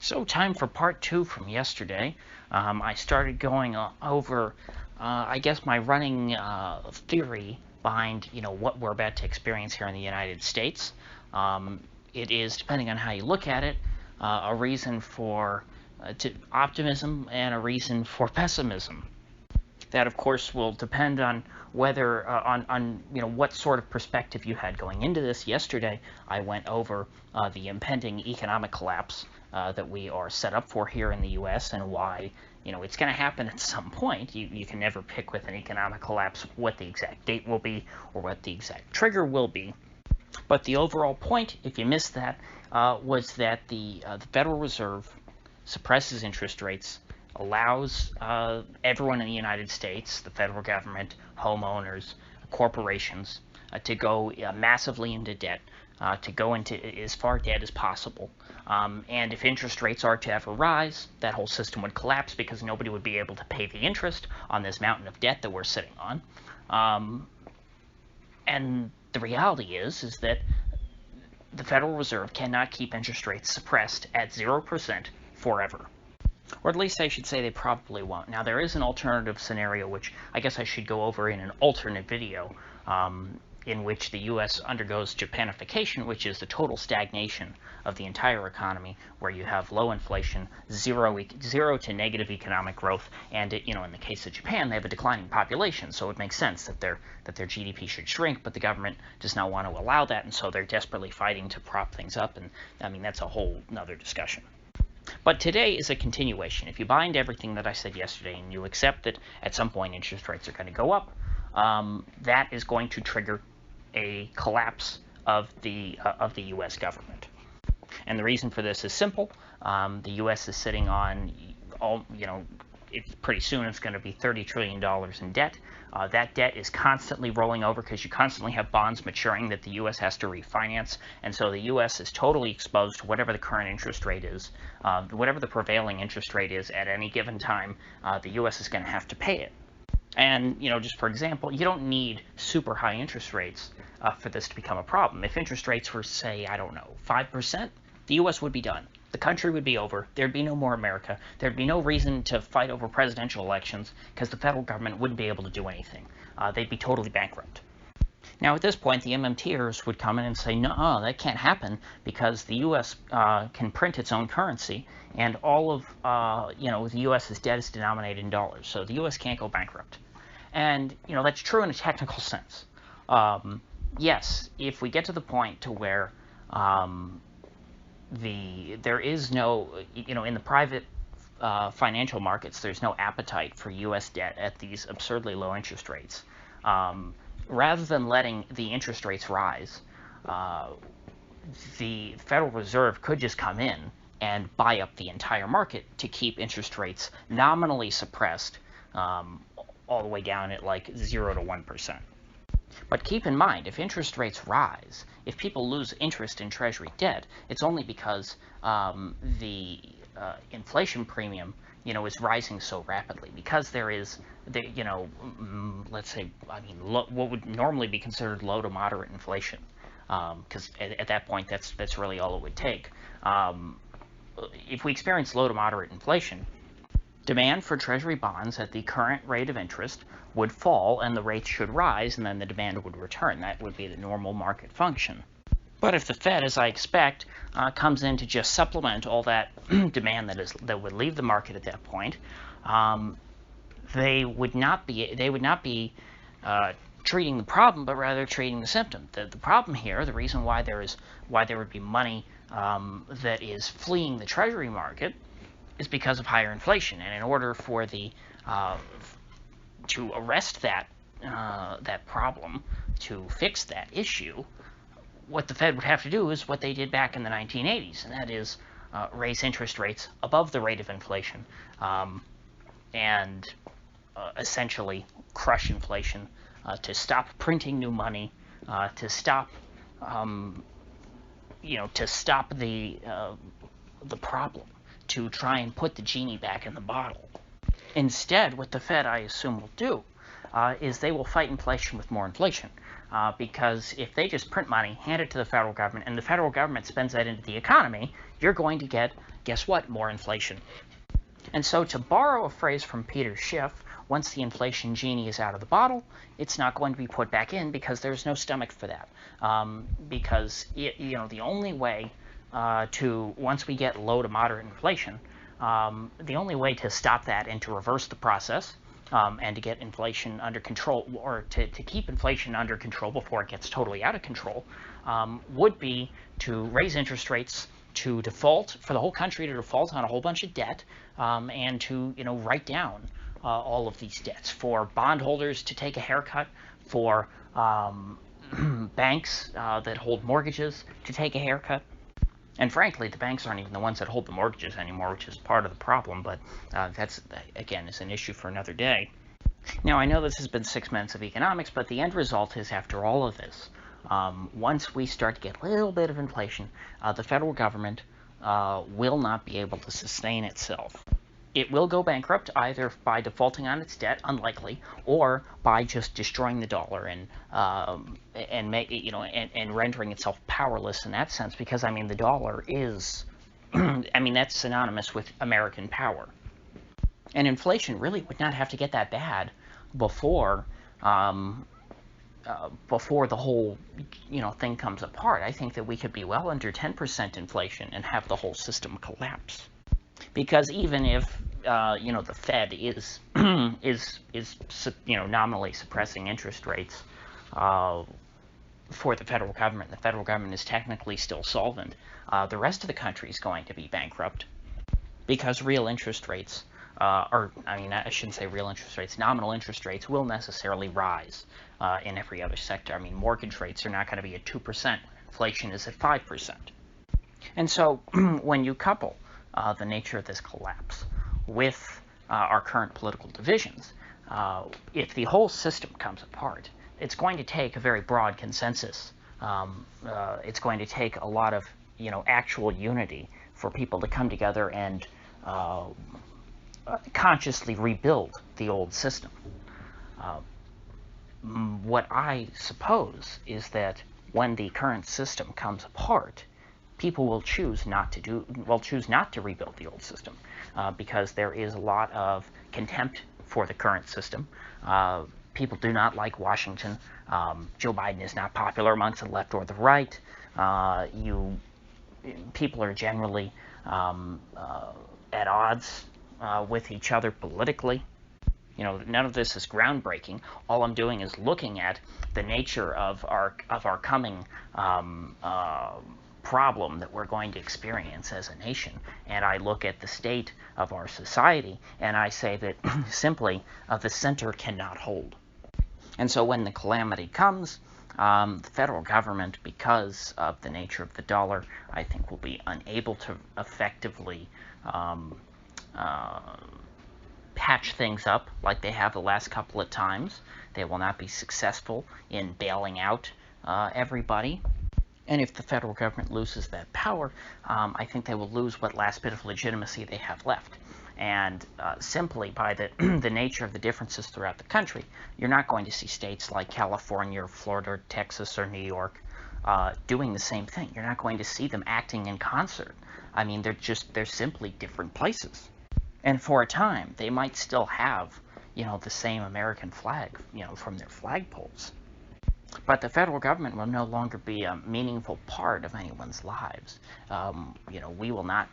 So time for part two from yesterday. I started going over, I guess, my running theory behind, what we're about to experience here in the United States. It is, depending on how you look at it, a reason for optimism and a reason for pessimism. That, of course, will depend on whether on what sort of perspective you had going into this. Yesterday, I went over the impending economic collapse that we are set up for here in the U.S. and why it's going to happen at some point. You can never pick with an economic collapse what the exact date will be or what the exact trigger will be. But the overall point, if you missed that, was that the Federal Reserve suppresses interest rates, allows everyone in the United States, the federal government, homeowners, corporations, to go massively into debt, to go into as far debt as possible. And if interest rates are to ever rise, that whole system would collapse because nobody would be able to pay the interest on this mountain of debt that we're sitting on. And the reality is that the Federal Reserve cannot keep interest rates suppressed at 0% forever. Or at least I should say they probably won't. Now, there is an alternative scenario, which I guess I should go over in an alternate video, in which the U.S. undergoes Japanification, which is the total stagnation of the entire economy, where you have low inflation, zero to negative economic growth, and in the case of Japan, they have a declining population, so it makes sense that their GDP should shrink, but the government does not want to allow that, and so they're desperately fighting to prop things up, and I mean that's a whole nother discussion. But today is a continuation. If you buy into everything that I said yesterday and you accept that at some point interest rates are going to go up, that is going to trigger a collapse of the U.S. government. And the reason for this is simple. The U.S. is sitting on pretty soon it's going to be $30 trillion in debt. That debt is constantly rolling over because you constantly have bonds maturing that the U.S. has to refinance, and so the U.S. is totally exposed to whatever the current interest rate is, whatever the prevailing interest rate is at any given time. The U.S. is going to have to pay it. And, just for example, you don't need super high interest rates for this to become a problem. If interest rates were, say, 5%, the U.S. would be done. The country would be over. There'd be no more America. There'd be no reason to fight over presidential elections because the federal government wouldn't be able to do anything. They'd be totally bankrupt. Now, at this point, the MMTers would come in and say, no, that can't happen because the U.S. Can print its own currency, and all of the U.S.'s debt is denominated in dollars, so the U.S. can't go bankrupt. And that's true in a technical sense. Yes, if we get to the point to where there is no, in the private financial markets, there's no appetite for U.S. debt at these absurdly low interest rates. Rather than letting the interest rates rise, the Federal Reserve could just come in and buy up the entire market to keep interest rates nominally suppressed all the way down at like 0 to 1%. But keep in mind, if interest rates rise, if people lose interest in Treasury debt, it's only because the inflation premium, is rising so rapidly. Because there is, let's say, what would normally be considered low to moderate inflation, because at that point, that's really all it would take. If we experience low to moderate inflation, demand for Treasury bonds at the current rate of interest would fall, and the rates should rise, and then the demand would return. That would be the normal market function. But if the Fed, as I expect, comes in to just supplement all that demand that would leave the market at that point, they would not be treating the problem, but rather treating the symptom. The problem here, the reason why there would be money that is fleeing the Treasury market, is because of higher inflation. And in order for to arrest that problem, to fix that issue, what the Fed would have to do is what they did back in the 1980s, and that is raise interest rates above the rate of inflation, and essentially crush inflation, to stop printing new money, to stop the problem, to try and put the genie back in the bottle. Instead, what the Fed, I assume, will do is they will fight inflation with more inflation. Because if they just print money, hand it to the federal government, and the federal government spends that into the economy, you're going to get guess what? More inflation. And so, to borrow a phrase from Peter Schiff, once the inflation genie is out of the bottle, it's not going to be put back in because there's no stomach for that. Because the only way once we get low to moderate inflation, the only way to stop that and to reverse the process and to get inflation under control, or to keep inflation under control before it gets totally out of control, would be to raise interest rates, to default, for the whole country to default on a whole bunch of debt, and to write down all of these debts, for bondholders to take a haircut, for banks that hold mortgages to take a haircut. And frankly, the banks aren't even the ones that hold the mortgages anymore, which is part of the problem, but that's, again, is an issue for another day. Now, I know this has been 6 minutes of economics, but the end result is, after all of this, once we start to get a little bit of inflation, the federal government will not be able to sustain itself. It will go bankrupt either by defaulting on its debt, unlikely, or by just destroying the dollar and rendering itself powerless in that sense. Because the dollar is, that's synonymous with American power. And inflation really would not have to get that bad before the whole thing comes apart. I think that we could be well under 10% inflation and have the whole system collapse. Because even if the Fed is nominally suppressing interest rates for the federal government, the federal government is technically still solvent. The rest of the country is going to be bankrupt because real interest rates, I shouldn't say real interest rates, nominal interest rates will necessarily rise in every other sector. Mortgage rates are not going to be at 2%. Inflation is at 5%. And so when you couple the nature of this collapse with our current political divisions, if the whole system comes apart, it's going to take a very broad consensus. It's going to take a lot of actual unity for people to come together and consciously rebuild the old system. What I suppose is that when the current system comes apart, people will choose not to rebuild the old system because there is a lot of contempt for the current system. People do not like Washington. Joe Biden is not popular amongst the left or the right. People are generally at odds with each other politically. None of this is groundbreaking. All I'm doing is looking at the nature of our coming problem that we're going to experience as a nation, and I look at the state of our society, and I say that simply the center cannot hold. And so when the calamity comes, the federal government, because of the nature of the dollar, I think will be unable to effectively patch things up like they have the last couple of times. They will not be successful in bailing out everybody. And if the federal government loses that power, I think they will lose what last bit of legitimacy they have left. And simply by the nature of the differences throughout the country, you're not going to see states like California or Florida or Texas or New York doing the same thing. You're not going to see them acting in concert. They're simply different places. And for a time, they might still have, the same American flag, from their flagpoles. But the federal government will no longer be a meaningful part of anyone's lives. We will not,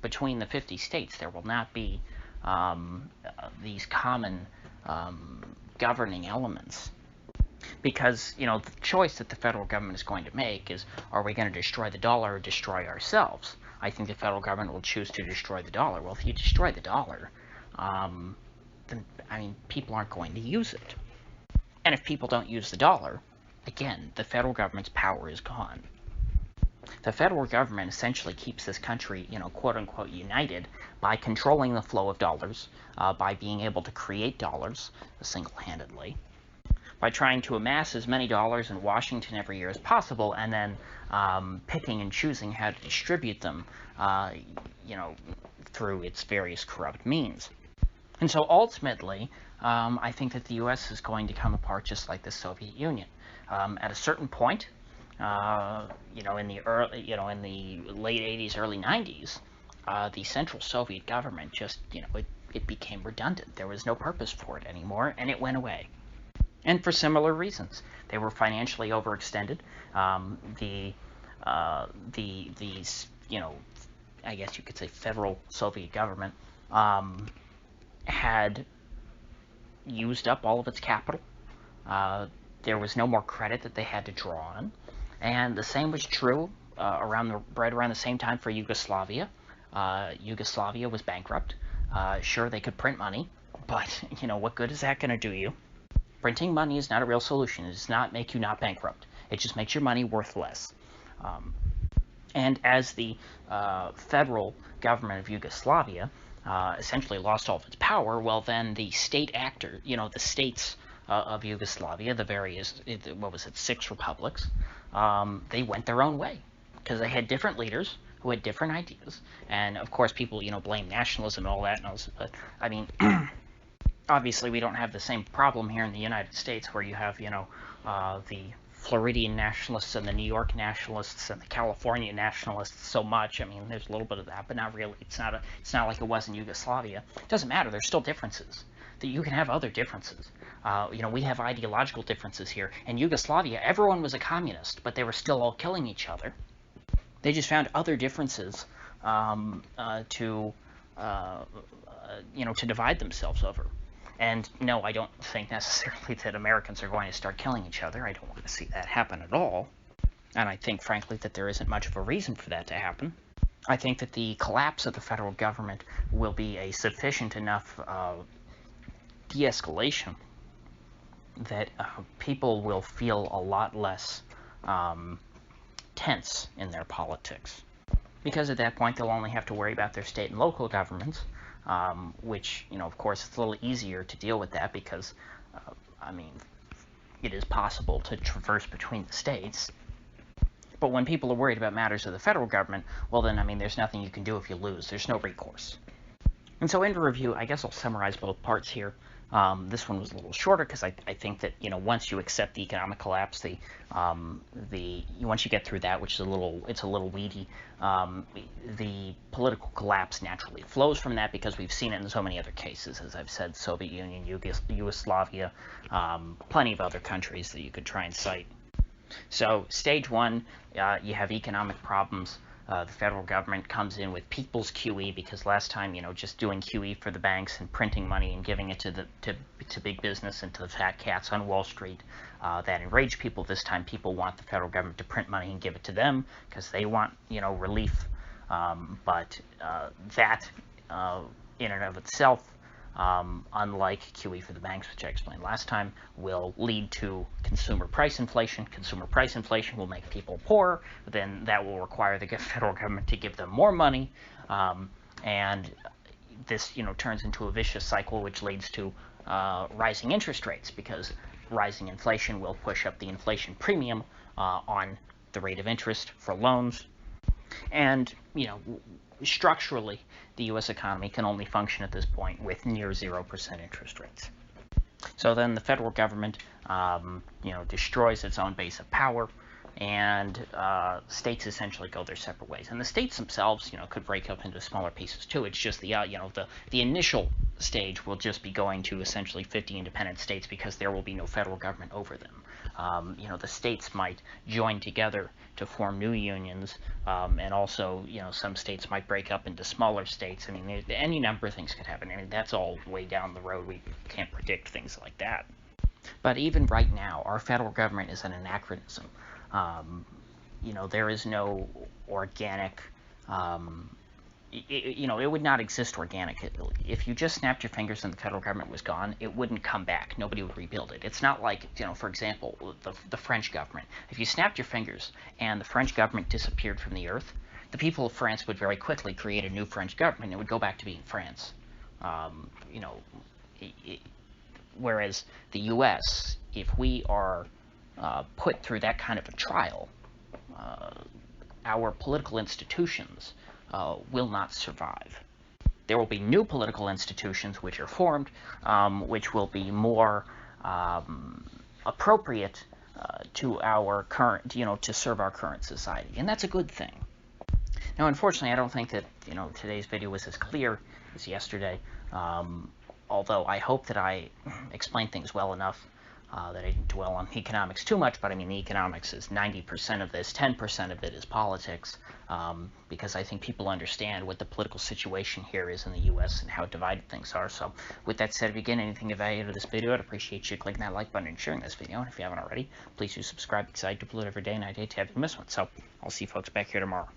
between the 50 states, there will not be these common governing elements. Because, the choice that the federal government is going to make is, are we going to destroy the dollar or destroy ourselves? I think the federal government will choose to destroy the dollar. Well, if you destroy the dollar, then, people aren't going to use it. And if people don't use the dollar, again, the federal government's power is gone. The federal government essentially keeps this country, quote-unquote, united by controlling the flow of dollars, by being able to create dollars single-handedly, by trying to amass as many dollars in Washington every year as possible, and then picking and choosing how to distribute them, through its various corrupt means. And so ultimately, I think that the U.S. is going to come apart just like the Soviet Union. At a certain point, in the in the late 80s, early 90s, the Central Soviet government just, it became redundant. There was no purpose for it anymore, and it went away. And for similar reasons, they were financially overextended. The I guess you could say federal Soviet government had used up all of its capital. There was no more credit that they had to draw on, and the same was true right around the same time for Yugoslavia. Yugoslavia was bankrupt. Sure, they could print money, but what good is that going to do you? Printing money is not a real solution. It does not make you not bankrupt. It just makes your money worth less. And as the federal government of Yugoslavia essentially lost all of its power, well, then the state actor, the states of Yugoslavia, the various, 6 republics, they went their own way because they had different leaders who had different ideas. And of course, people, blame nationalism and all that. But I mean, obviously, we don't have the same problem here in the United States where you have, the Floridian nationalists and the New York nationalists and the California nationalists so much. I mean, there's a little bit of that, but not really. It's not like it was in Yugoslavia. It doesn't matter. There's still differences. That you can have other differences. We have ideological differences here. In Yugoslavia, everyone was a communist, but they were still all killing each other. They just found other differences to divide themselves over. And no, I don't think necessarily that Americans are going to start killing each other. I don't want to see that happen at all. And I think, frankly, that there isn't much of a reason for that to happen. I think that the collapse of the federal government will be a sufficient enough de-escalation that people will feel a lot less tense in their politics. Because at that point, they'll only have to worry about their state and local governments, which, of course, it's a little easier to deal with that because, it is possible to traverse between the states. But when people are worried about matters of the federal government, well then, there's nothing you can do if you lose. There's no recourse. And so in review, I guess I'll summarize both parts here. This one was a little shorter because I think that once you accept the economic collapse, once you get through that, which is it's a little weedy, the political collapse naturally flows from that because we've seen it in so many other cases, as I've said, Soviet Union, Yugoslavia, plenty of other countries that you could try and cite. So stage 1, you have economic problems. The federal government comes in with people's QE because last time, just doing QE for the banks and printing money and giving it to big business and to the fat cats on Wall Street, that enraged people. This time, people want the federal government to print money and give it to them because they want, relief. But that, in and of itself, unlike QE for the banks, which I explained last time, will lead to consumer price inflation. Consumer price inflation will make people poorer. Then that will require the federal government to give them more money. And this, turns into a vicious cycle, which leads to rising interest rates because rising inflation will push up the inflation premium on the rate of interest for loans. And, structurally, the U.S. economy can only function at this point with near 0% interest rates. So then the federal government, destroys its own base of power, and states essentially go their separate ways. And the states themselves, could break up into smaller pieces too. It's just the initial stage will just be going to essentially 50 independent states because there will be no federal government over them. The states might join together to form new unions, and also, some states might break up into smaller states. Any number of things could happen. That's all way down the road. We can't predict things like that. But even right now, our federal government is an anachronism. There is no organic, it would not exist organically. If you just snapped your fingers and the federal government was gone, it wouldn't come back. Nobody would rebuild it. It's not like, for example, the French government. If you snapped your fingers and the French government disappeared from the earth, the people of France would very quickly create a new French government. It would go back to being France. Whereas the U.S., if we are put through that kind of a trial, our political institutions will not survive. There will be new political institutions which are formed, which will be more appropriate to our current, to serve our current society, and that's a good thing. Now, unfortunately, I don't think that today's video was as clear as yesterday. Although I hope that I explained things well enough that I didn't dwell on economics too much, but I mean, the economics is 90% of this, 10% of it is politics, because I think people understand what the political situation here is in the U.S. and how divided things are. So with that said, if you get anything of value to this video, I'd appreciate you clicking that like button and sharing this video. And if you haven't already, please do subscribe, because I do upload every day, and I'd hate to have you miss one. So I'll see you folks back here tomorrow.